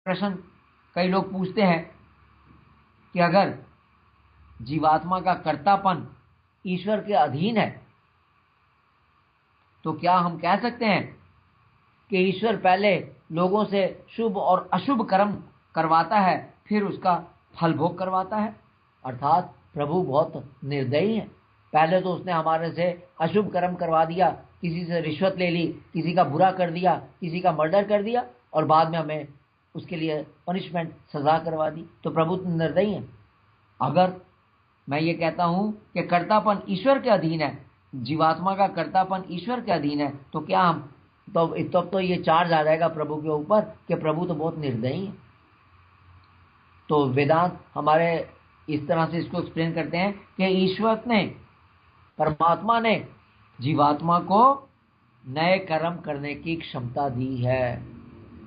प्रश्न कई लोग पूछते हैं कि अगर जीवात्मा का कर्तापन ईश्वर के अधीन है तो क्या हम कह सकते हैं कि ईश्वर पहले लोगों से शुभ और अशुभ कर्म करवाता है फिर उसका फल भोग करवाता है? अर्थात प्रभु बहुत निर्दयी है। पहले तो उसने हमारे से अशुभ कर्म करवा दिया, किसी से रिश्वत ले ली, किसी का बुरा कर दिया, किसी का मर्डर कर दिया, और बाद में हमें उसके लिए पनिशमेंट, सजा करवा दी। तो प्रभु तो निर्दयी है। अगर मैं ये कहता हूं कि कर्तापन ईश्वर के अधीन है, जीवात्मा का कर्तापन ईश्वर के अधीन है, तो क्या हम तो ये चार्ज आ जाएगा प्रभु के ऊपर कि प्रभु तो बहुत निर्दयी है। तो वेदांत हमारे इस तरह से इसको एक्सप्लेन करते हैं कि ईश्वर ने, परमात्मा ने जीवात्मा को नए कर्म करने की क्षमता दी है।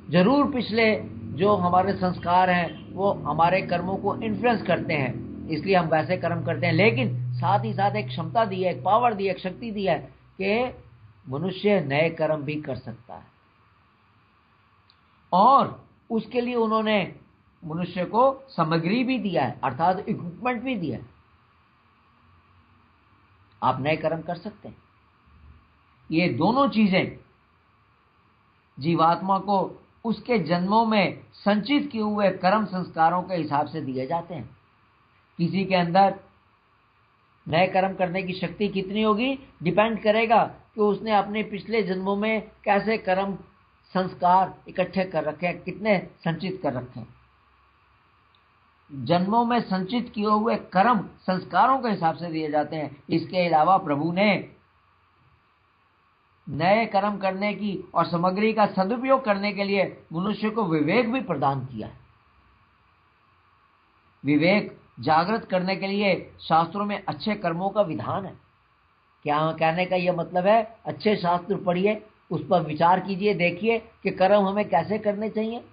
जरूर पिछले जो हमारे संस्कार हैं वो हमारे कर्मों को इन्फ्लुएंस करते हैं, इसलिए हम वैसे कर्म करते हैं, लेकिन साथ ही साथ एक क्षमता दी है, एक पावर दी है, एक शक्ति दी है कि मनुष्य नए कर्म भी कर सकता है। और उसके लिए उन्होंने मनुष्य को सामग्री भी दिया है, अर्थात इक्विपमेंट भी दिया है। आप नए कर्म कर सकते हैं। ये दोनों चीजें जीवात्मा को उसके जन्मों में संचित किए हुए कर्म संस्कारों के हिसाब से दिए जाते हैं। किसी के अंदर नए कर्म करने की शक्ति कितनी होगी डिपेंड करेगा कि उसने अपने पिछले जन्मों में कैसे कर्म संस्कार इकट्ठे कर रखे हैं, कितने संचित कर रखे हैं। जन्मों में संचित किए हुए कर्म संस्कारों के हिसाब से दिए जाते हैं। इसके अलावा प्रभु ने नए कर्म करने की और सामग्री का सदुपयोग करने के लिए मनुष्य को विवेक भी प्रदान किया है। विवेक जागृत करने के लिए शास्त्रों में अच्छे कर्मों का विधान है। क्या कहने का यह मतलब है अच्छे शास्त्र पढ़िए, उस पर विचार कीजिए, देखिए कि कर्म हमें कैसे करने चाहिए।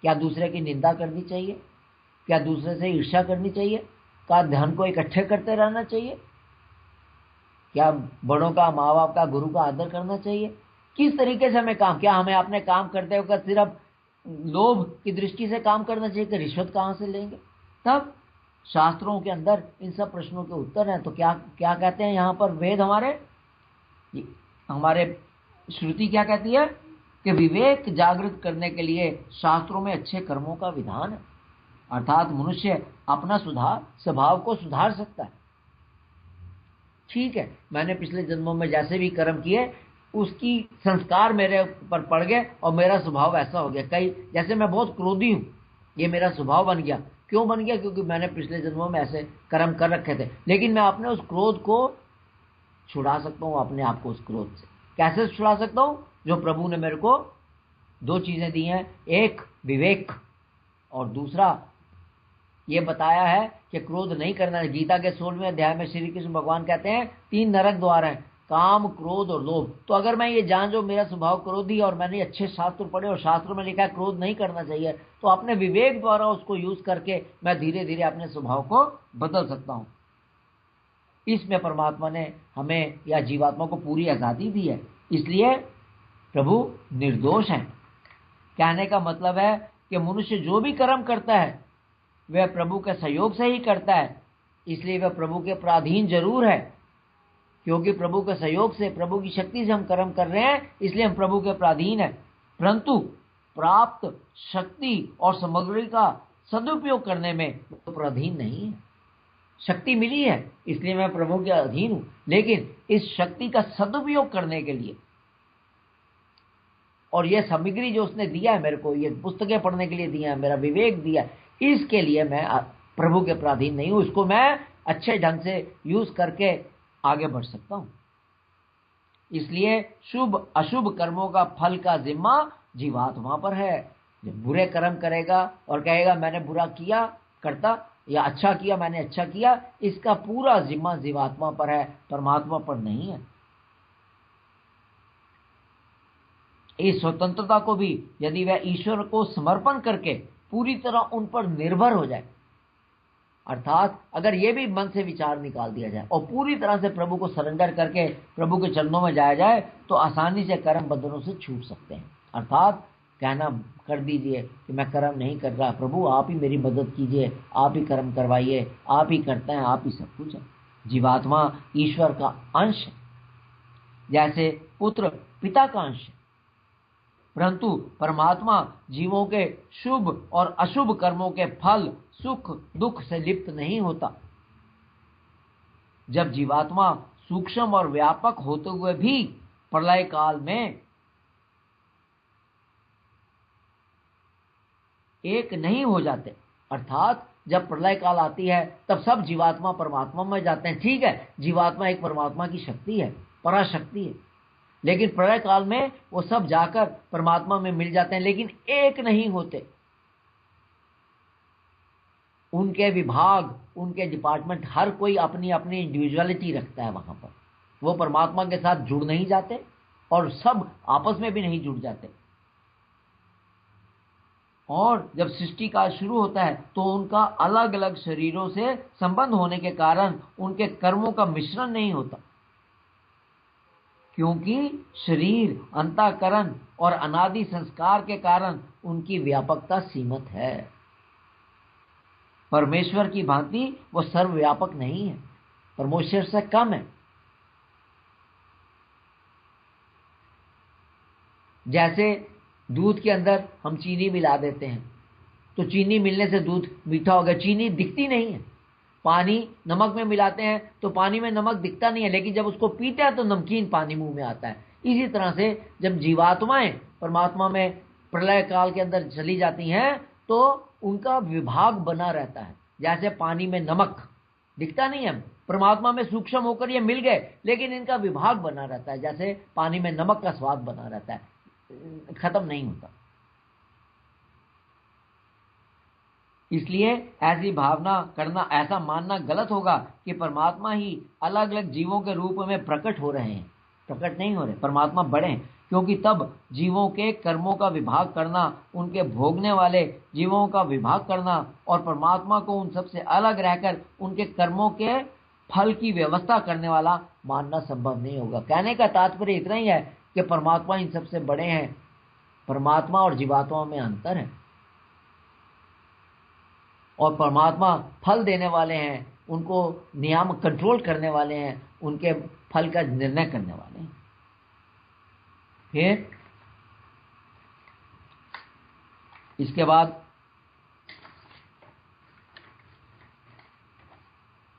क्या दूसरे की निंदा करनी चाहिए? क्या दूसरे से ईर्ष्या करनी चाहिए? क्या धन को इकट्ठे करते रहना चाहिए? क्या बड़ों का, माँ बाप का, गुरु का आदर करना चाहिए? किस तरीके से हमें काम, क्या हमें अपने काम करते वक्त सिर्फ लोभ की दृष्टि से काम करना चाहिए कि रिश्वत कहां से लेंगे? तब शास्त्रों के अंदर इन सब प्रश्नों के उत्तर हैं। तो क्या क्या कहते हैं यहाँ पर वेद, हमारे श्रुति क्या कहती है कि विवेक जागृत करने के लिए शास्त्रों में अच्छे कर्मों का विधान है। अर्थात मनुष्य अपना स्वभाव को सुधार सकता है। ठीक है, मैंने पिछले जन्मों में जैसे भी कर्म किए उसकी संस्कार मेरे ऊपर पड़ गए और मेरा स्वभाव ऐसा हो गया। जैसे मैं बहुत क्रोधी हूं, ये मेरा स्वभाव बन गया। क्यों बन गया? क्योंकि मैंने पिछले जन्मों में ऐसे कर्म कर रखे थे। लेकिन मैं अपने उस क्रोध को छुड़ा सकता हूं, अपने आप को उस क्रोध से। कैसे छुड़ा सकता हूं? जो प्रभु ने मेरे को दो चीजें दी हैं, एक विवेक और दूसरा ये बताया है कि क्रोध नहीं करना है। गीता के 16वें अध्याय में श्री कृष्ण भगवान कहते हैं 3 नरक द्वार हैं, काम, क्रोध और लोभ। तो अगर मैं ये जान जो मेरा स्वभाव क्रोधी और मैंने अच्छे शास्त्र पढ़े और शास्त्रों में लिखा है क्रोध नहीं करना चाहिए, तो अपने विवेक द्वारा उसको यूज करके मैं धीरे धीरे अपने स्वभाव को बदल सकता हूं। इसमें परमात्मा ने हमें या जीवात्मा को पूरी आजादी दी है, इसलिए प्रभु निर्दोष हैं। कहने का मतलब है कि मनुष्य जो भी कर्म करता है वह प्रभु के सहयोग से ही करता है, इसलिए वह प्रभु के पराधीन जरूर है। क्योंकि प्रभु के सहयोग से, प्रभु की शक्ति से हम कर्म कर रहे हैं, इसलिए हम प्रभु के पराधीन हैं। परंतु प्राप्त शक्ति और सामग्री का सदुपयोग करने में तो पराधीन नहीं है। शक्ति मिली है इसलिए मैं प्रभु के अधीन हूं, लेकिन इस शक्ति का सदुपयोग करने के लिए और यह सामग्री जो उसने दिया है मेरे को, ये पुस्तकें पढ़ने के लिए दिया है, मेरा विवेक दिया है, इसके लिए मैं प्रभु के पराधीन नहीं हूं। इसको मैं अच्छे ढंग से यूज करके आगे बढ़ सकता हूं। इसलिए शुभ अशुभ कर्मों का फल का जिम्मा जीवात्मा पर है। जब बुरे कर्म करेगा और कहेगा मैंने बुरा किया करता, या अच्छा किया मैंने अच्छा किया, इसका पूरा जिम्मा जीवात्मा पर है, परमात्मा पर नहीं है। इस स्वतंत्रता को भी यदि वह ईश्वर को समर्पण करके पूरी तरह उन पर निर्भर हो जाए, अर्थात अगर ये भी मन से विचार निकाल दिया जाए और पूरी तरह से प्रभु को सरेंडर करके प्रभु के चरणों में जाया जाए, तो आसानी से कर्म बंधनों से छूट सकते हैं। अर्थात कहना कर दीजिए कि मैं कर्म नहीं कर रहा, प्रभु आप ही मेरी मदद कीजिए, आप ही कर्म करवाइए, आप ही करते हैं, आप ही सब कुछ है। जीवात्मा ईश्वर का अंश है, जैसे पुत्र पिता का अंश है, परंतु परमात्मा जीवों के शुभ और अशुभ कर्मों के फल सुख दुख से लिप्त नहीं होता। जब जीवात्मा सूक्ष्म और व्यापक होते हुए भी प्रलय काल में एक नहीं हो जाते, अर्थात जब प्रलय काल आती है तब सब जीवात्मा परमात्मा में जाते हैं। ठीक है, जीवात्मा एक परमात्मा की शक्ति है, पराशक्ति है, लेकिन प्रलय काल में वो सब जाकर परमात्मा में मिल जाते हैं, लेकिन एक नहीं होते। उनके विभाग, उनके डिपार्टमेंट, हर कोई अपनी अपनी इंडिविजुअलिटी रखता है वहां पर। वो परमात्मा के साथ जुड़ नहीं जाते और सब आपस में भी नहीं जुड़ जाते। और जब सृष्टि काल शुरू होता है तो उनका अलग अलग शरीरों से संबंध होने के कारण उनके कर्मों का मिश्रण नहीं होता, क्योंकि शरीर, अंतःकरण और अनादि संस्कार के कारण उनकी व्यापकता सीमित है। परमेश्वर की भांति वो सर्वव्यापक नहीं है, परमेश्वर से कम है। जैसे दूध के अंदर हम चीनी मिला देते हैं तो चीनी मिलने से दूध मीठा हो गया, चीनी दिखती नहीं है। पानी नमक में मिलाते हैं तो पानी में नमक दिखता नहीं है, लेकिन जब उसको पीते हैं तो नमकीन पानी मुंह में आता है। इसी तरह से जब जीवात्माएं परमात्मा में प्रलय काल के अंदर चली जाती हैं तो उनका विभाग बना रहता है। जैसे पानी में नमक दिखता नहीं है, परमात्मा में सूक्ष्म होकर ये मिल गए, लेकिन इनका विभाग बना रहता है। जैसे पानी में नमक का स्वाद बना रहता है, खत्म नहीं होता। इसलिए ऐसी भावना करना, ऐसा मानना गलत होगा कि परमात्मा ही अलग अलग जीवों के रूप में प्रकट हो रहे हैं। प्रकट नहीं हो रहे, परमात्मा बड़े हैं, क्योंकि तब जीवों के कर्मों का विभाग करना, उनके भोगने वाले जीवों का विभाग करना और परमात्मा को उन सबसे अलग रहकर उनके कर्मों के फल की व्यवस्था करने वाला मानना संभव नहीं होगा। कहने का तात्पर्य इतना ही है कि परमात्मा इन सबसे बड़े हैं। परमात्मा और जीवात्मा में अंतर है, और परमात्मा फल देने वाले हैं, उनको नियम कंट्रोल करने वाले हैं, उनके फल का निर्णय करने वाले हैं। फिर इसके बाद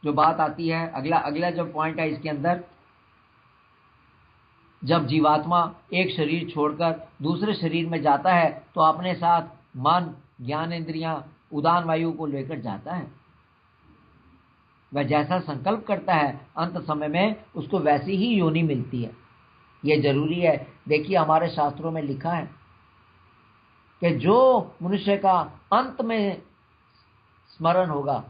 जो बात आती है, अगला जो पॉइंट है इसके अंदर, जब जीवात्मा एक शरीर छोड़कर दूसरे शरीर में जाता है तो अपने साथ मन, ज्ञान इंद्रियां, उदान वायु को लेकर जाता है। वह जैसा संकल्प करता है अंत समय में उसको वैसी ही योनि मिलती है। यह जरूरी है। देखिए, हमारे शास्त्रों में लिखा है कि जो मनुष्य का अंत में स्मरण होगा,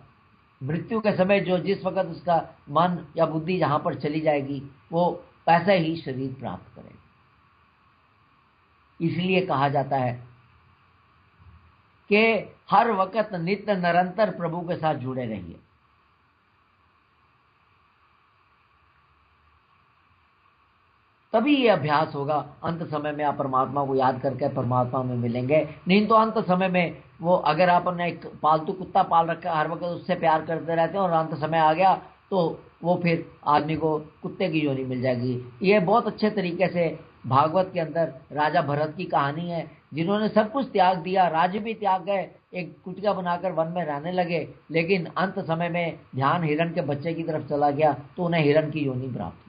मृत्यु के समय जो जिस वक्त उसका मन या बुद्धि जहां पर चली जाएगी, वो ऐसा ही शरीर प्राप्त करेगा। इसलिए कहा जाता है कि हर वक्त नित्य निरंतर प्रभु के साथ जुड़े रहिए। तभी ये अभ्यास होगा। अंत समय में आप परमात्मा को याद करके परमात्मा में मिलेंगे। नहीं तो अंत समय में वो, अगर आपने एक पालतू कुत्ता पाल रखा, हर वक्त उससे प्यार करते रहते हैं और अंत समय आ गया तो वो फिर आदमी को कुत्ते की योनि मिल जाएगी। ये बहुत अच्छे तरीके से भागवत के अंदर राजा भरत की कहानी है, जिन्होंने सब कुछ त्याग दिया, राज्य भी त्याग गए, एक कुटिया बनाकर वन में रहने लगे, लेकिन अंत समय में ध्यान हिरण के बच्चे की तरफ चला गया तो उन्हें हिरण की योनि प्राप्त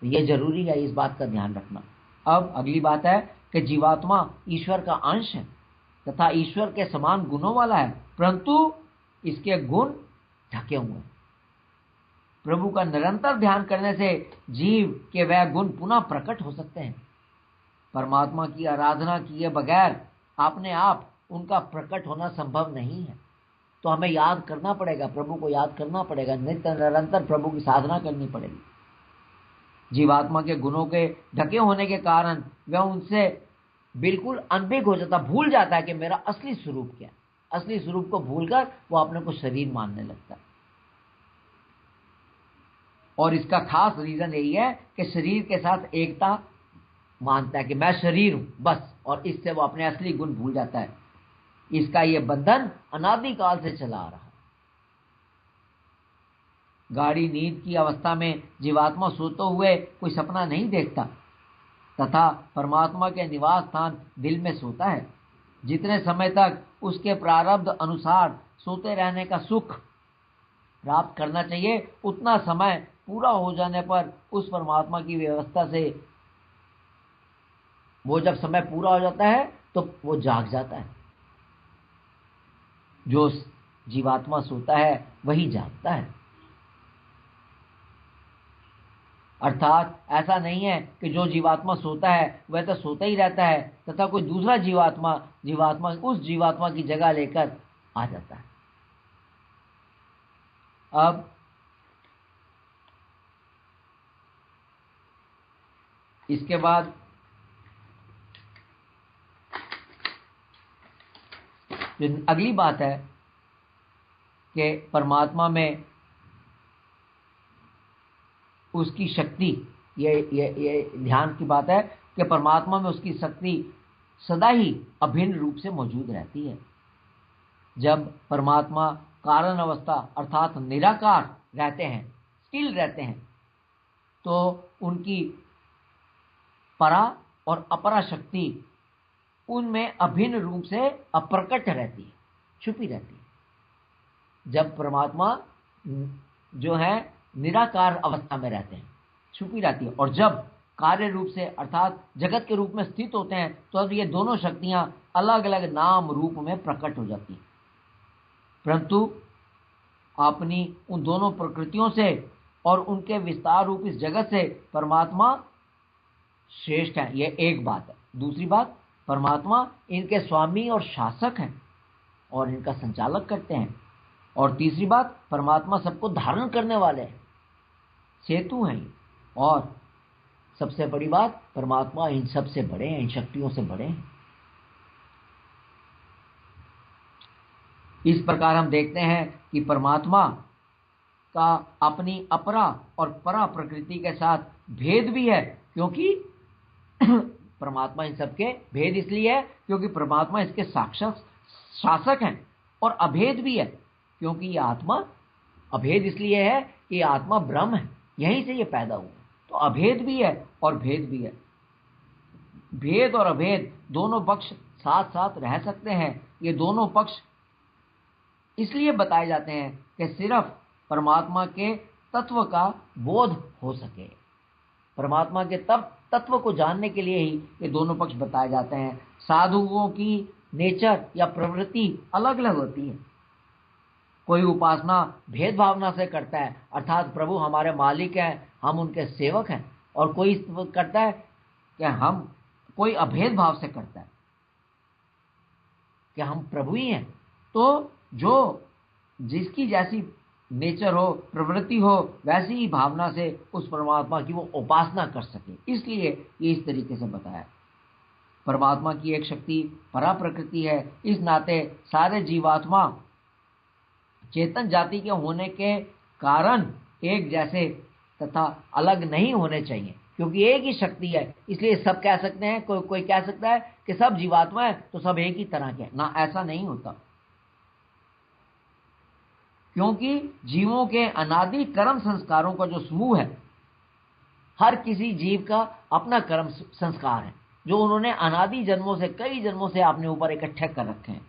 हुई। ये जरूरी है इस बात का ध्यान रखना। अब अगली बात है कि जीवात्मा ईश्वर का अंश है तथा ईश्वर के समान गुणों वाला है, परंतु इसके गुण ढके हुए हैं। प्रभु का निरंतर ध्यान करने से जीव के वह गुण पुनः प्रकट हो सकते हैं। परमात्मा की आराधना किए बगैर अपने आप उनका प्रकट होना संभव नहीं है। तो हमें याद करना पड़ेगा, प्रभु को याद करना पड़ेगा, नित्य निरंतर प्रभु की साधना करनी पड़ेगी। जीवात्मा के गुणों के ढके होने के कारण वह उनसे बिल्कुल अनभिज्ञ हो जाता, भूल जाता है कि मेरा असली स्वरूप क्या है। असली स्वरूप को भूलकर वो अपने को शरीर मानने लगता है। और इसका खास रीजन यही है कि शरीर के साथ एकता मानता है कि मैं शरीर हूं बस, और इससे वो अपने असली गुण भूल जाता है। इसका ये बंधन अनादिकाल से चला आ रहा है। गाढ़ी नींद की अवस्था में जीवात्मा सोते हुए कोई सपना नहीं देखता, तथा परमात्मा के निवास स्थान दिल में सोता है। जितने समय तक उसके प्रारब्ध अनुसार सोते रहने का सुख प्राप्त करना चाहिए, उतना समय पूरा हो जाने पर उस परमात्मा की व्यवस्था से वो जब समय पूरा हो जाता है तो वो जाग जाता है। जो जीवात्मा सोता है वही जागता है। अर्थात ऐसा नहीं है कि जो जीवात्मा सोता है वह तो सोता ही रहता है, तथा कोई दूसरा जीवात्मा उस जीवात्मा की जगह लेकर आ जाता है। अब इसके बाद जो अगली बात है कि परमात्मा में उसकी शक्ति, ये ध्यान की बात है कि परमात्मा में उसकी शक्ति सदा ही अभिन्न रूप से मौजूद रहती है। जब परमात्मा कारण अवस्था अर्थात निराकार रहते हैं, स्टिल रहते हैं, तो उनकी परा और अपरा शक्ति उनमें अभिन्न रूप से अप्रकट रहती है, छुपी रहती है। जब परमात्मा जो है निराकार अवस्था में रहते हैं, छुपी रहती है, और जब कार्य रूप से अर्थात जगत के रूप में स्थित होते हैं, तो अब ये दोनों शक्तियां अलग अलग नाम रूप में प्रकट हो जाती हैं। परंतु अपनी उन दोनों प्रकृतियों से और उनके विस्तार रूप इस जगत से परमात्मा श्रेष्ठ है, यह एक बात है। दूसरी बात, परमात्मा इनके स्वामी और शासक हैं और इनका संचालक करते हैं। और तीसरी बात, परमात्मा सबको धारण करने वाले हैं, सेतु हैं। और सबसे बड़ी बात, परमात्मा इन सब से बड़े हैं, इन शक्तियों से बड़े हैं। इस प्रकार हम देखते हैं कि परमात्मा का अपनी अपरा और परा प्रकृति के साथ भेद भी है, क्योंकि परमात्मा इन सबके भेद इसलिए है क्योंकि परमात्मा इसके साक्षात शासक हैं, और अभेद भी है क्योंकि ये आत्मा अभेद इसलिए है कि ये आत्मा ब्रह्म है, यहीं से ये पैदा हुआ। तो अभेद भी है और भेद भी है। भेद और अभेद दोनों पक्ष साथ साथ रह सकते हैं। ये दोनों पक्ष इसलिए बताए जाते हैं कि सिर्फ परमात्मा के तत्व का बोध हो सके। परमात्मा के तत्व को जानने के लिए ही ये दोनों पक्ष बताए जाते हैं। साधुओं की नेचर या प्रवृत्ति अलग अलग होती है। कोई उपासना भेद भावना से करता है, अर्थात प्रभु हमारे मालिक हैं, हम उनके सेवक हैं, और कोई करता है कि हम कोई अभेद भाव से करता है कि हम प्रभु ही हैं। तो जो जिसकी जैसी नेचर हो, प्रवृत्ति हो, वैसी ही भावना से उस परमात्मा की वो उपासना कर सके, इसलिए ये इस तरीके से बताया। परमात्मा की एक शक्ति परा प्रकृति है, इस नाते सारे जीवात्मा चेतन जाति के होने के कारण एक जैसे तथा अलग नहीं होने चाहिए, क्योंकि एक ही शक्ति है, इसलिए सब कह सकते हैं। कोई कह सकता है कि सब जीवात्मा है तो सब एक ही तरह के ना, ऐसा नहीं होता। क्योंकि जीवों के अनादि कर्म संस्कारों का जो समूह है, हर किसी जीव का अपना कर्म संस्कार है जो उन्होंने अनादि जन्मों से, कई जन्मों से अपने ऊपर इकट्ठे कर रखे हैं।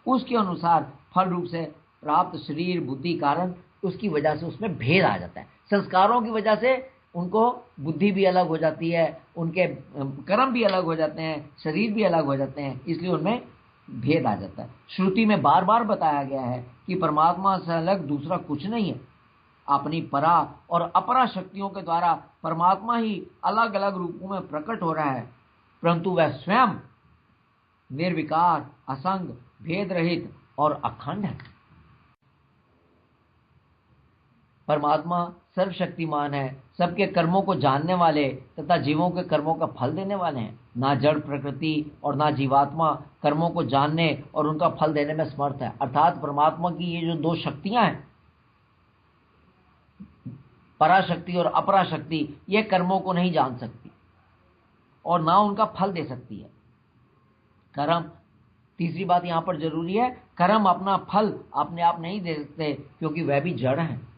उसके अनुसार फल रूप से प्राप्त शरीर बुद्धि कारण उसकी वजह से उसमें भेद आ जाता है। संस्कारों की वजह से उनको बुद्धि भी अलग हो जाती है, उनके कर्म भी अलग हो जाते हैं, शरीर भी अलग हो जाते हैं, इसलिए उनमें भेद आ जाता है। श्रुति में बार बार बताया गया है कि परमात्मा से अलग दूसरा कुछ नहीं है। अपनी परा और अपरा शक्तियों के द्वारा परमात्मा ही अलग अलग रूपों में प्रकट हो रहा है, परंतु वह स्वयं निर्विकार, असंग, भेद रहित और अखंड है। परमात्मा सर्वशक्तिमान है, सबके कर्मों को जानने वाले तथा जीवों के कर्मों का फल देने वाले हैं। ना जड़ प्रकृति और ना जीवात्मा कर्मों को जानने और उनका फल देने में समर्थ है। अर्थात परमात्मा की ये जो दो शक्तियां हैं, पराशक्ति और अपराशक्ति, ये कर्मों को नहीं जान सकती। और ना उनका फल दे सकती है। कर्म, तीसरी बात यहां पर जरूरी है, कर्म अपना फल अपने आप नहीं दे सकते क्योंकि वह भी जड़ है।